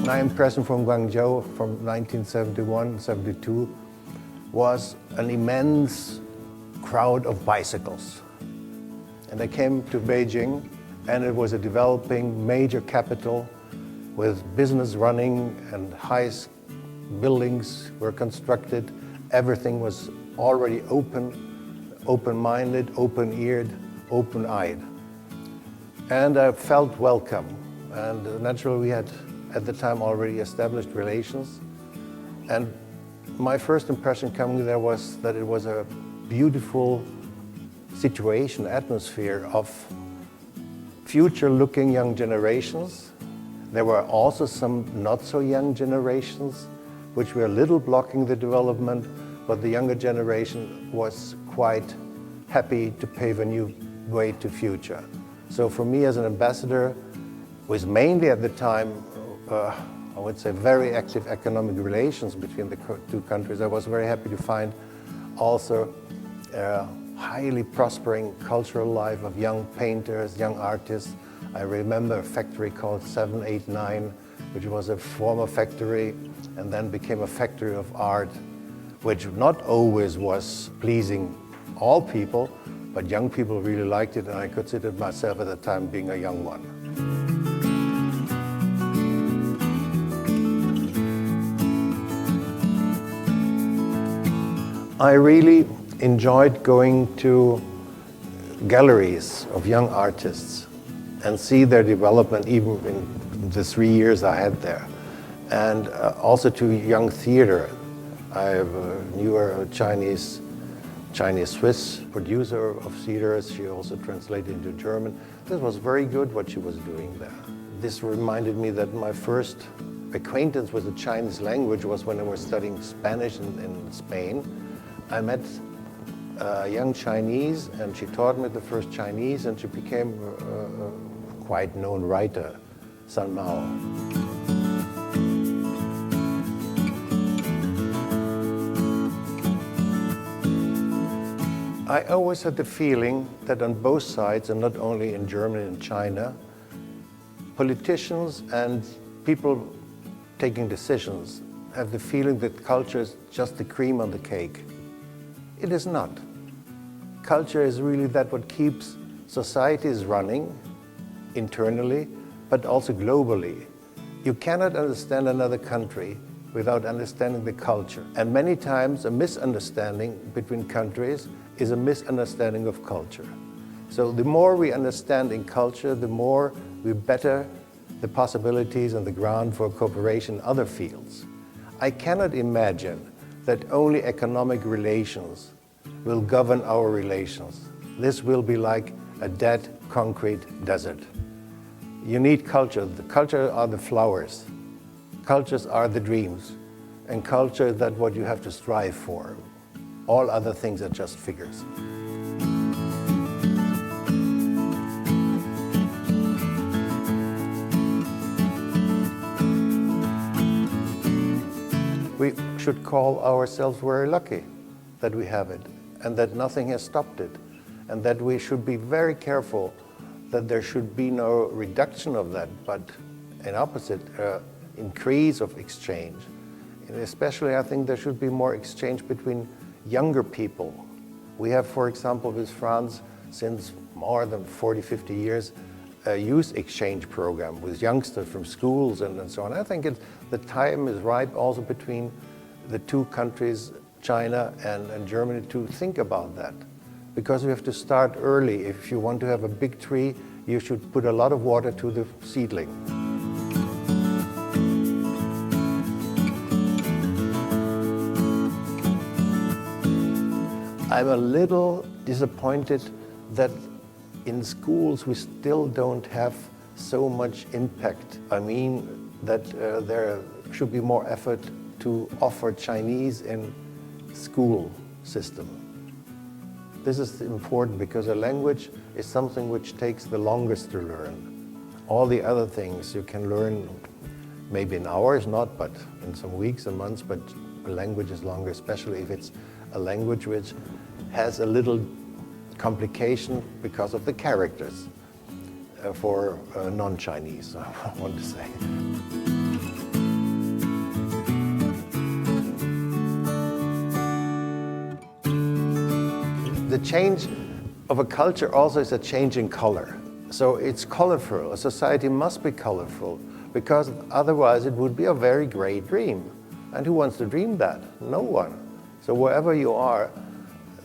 My impression from Guangzhou from 1971-72 was an immense crowd of bicycles. And I came to Beijing, and it was a developing major capital with business running and high buildings were constructed. Everything was already open-minded, open-eared, open-eyed. And I felt welcome. And naturally, we had at the time already established relations. And my first impression coming there was that it was a beautiful situation, atmosphere of future-looking young generations. There were also some not-so-young generations, which were a little blocking the development, but the younger generation was quite happy to pave a new way to future. So for me as an ambassador, was mainly at the time, I would say, very active economic relations between the two countries. I was very happy to find also a highly prospering cultural life of young painters, young artists. I remember a factory called 789, which was a former factory and then became a factory of art, which not always was pleasing all people, but young people really liked it, and I considered myself at the time being a young one. I really enjoyed going to galleries of young artists and see their development even in the 3 years I had there. And also to young theater. I knew a Chinese-Swiss producer of theaters. She also translated into German. This was very good what she was doing there. This reminded me that my first acquaintance with the Chinese language was when I was studying Spanish in Spain. I met a young Chinese, and she taught me the first Chinese, and she became a quite known writer, San Mao. I always had the feeling that on both sides, and not only in Germany and China, politicians and people taking decisions have the feeling that culture is just the cream on the cake. It is not. Culture is really that what keeps societies running internally, but also globally. You cannot understand another country without understanding the culture. And many times a misunderstanding between countries is a misunderstanding of culture. So the more we understand in culture, the more we better the possibilities and the ground for cooperation in other fields. I cannot imagine that only economic relations will govern our relations. This will be like a dead concrete desert. You need culture. The culture are the flowers. Cultures are the dreams. And culture is that what you have to strive for. All other things are just figures. We should call ourselves very lucky that we have it, and that nothing has stopped it, and that we should be very careful that there should be no reduction of that, but an opposite, increase of exchange. And especially, I think there should be more exchange between younger people. We have, for example, with France, since more than 40, 50 years, a youth exchange program with youngsters from schools and so on. I think the time is ripe also between the two countries, China and Germany, to think about that. Because we have to start early. If you want to have a big tree, you should put a lot of water to the seedling. I'm a little disappointed that in schools we still don't have so much impact. I mean that there should be more effort to offer Chinese in school system. This is important because a language is something which takes the longest to learn. All the other things you can learn maybe in hours, not, but in some weeks and months, but a language is longer, especially if it's a language which has a little complication because of the characters for non-Chinese, I want to say. the change of a culture also is a change in color. So it's colorful. A society must be colorful, because otherwise it would be a very gray dream. And who wants to dream that? No one. So wherever you are,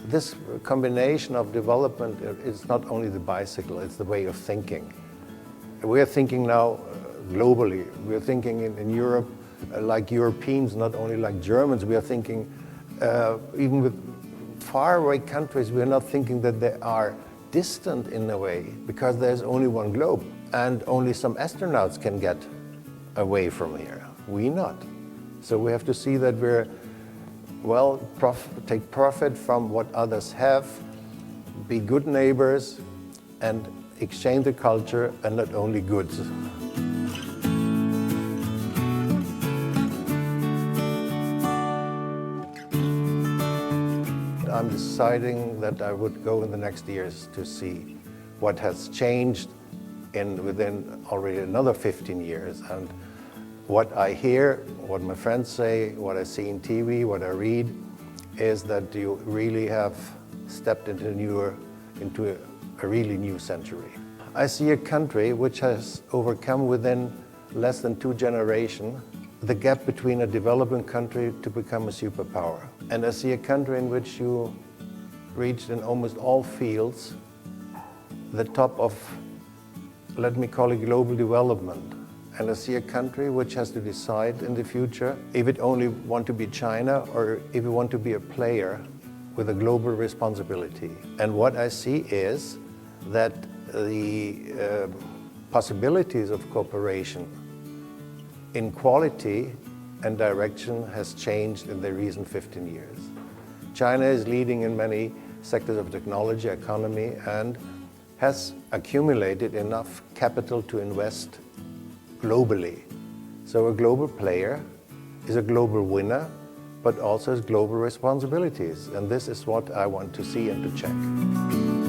this combination of development is not only the bicycle, it's the way of thinking. We are thinking now globally. We are thinking in Europe like Europeans, not only like Germans. We are thinking even with faraway countries, we are not thinking that they are distant in a way, because there's only one globe and only some astronauts can get away from here. We not. So we have to see that we're, well, take profit from what others have, be good neighbors, and exchange the culture and not only goods. I'm deciding that I would go in the next years to see what has changed within already another 15 years. And what I hear, what my friends say, what I see in TV, what I read, is that you really have stepped into a really new century. I see a country which has overcome within less than 2 generations the gap between a developing country to become a superpower. And I see a country in which you reached in almost all fields the top of, let me call it, global development. And I see a country which has to decide in the future if it only want to be China or if it want to be a player with a global responsibility. And what I see is that the possibilities of cooperation in quality and direction has changed in the recent 15 years. China is leading in many sectors of technology, economy, and has accumulated enough capital to invest globally. So a global player is a global winner, but also has global responsibilities. And this is what I want to see and to check.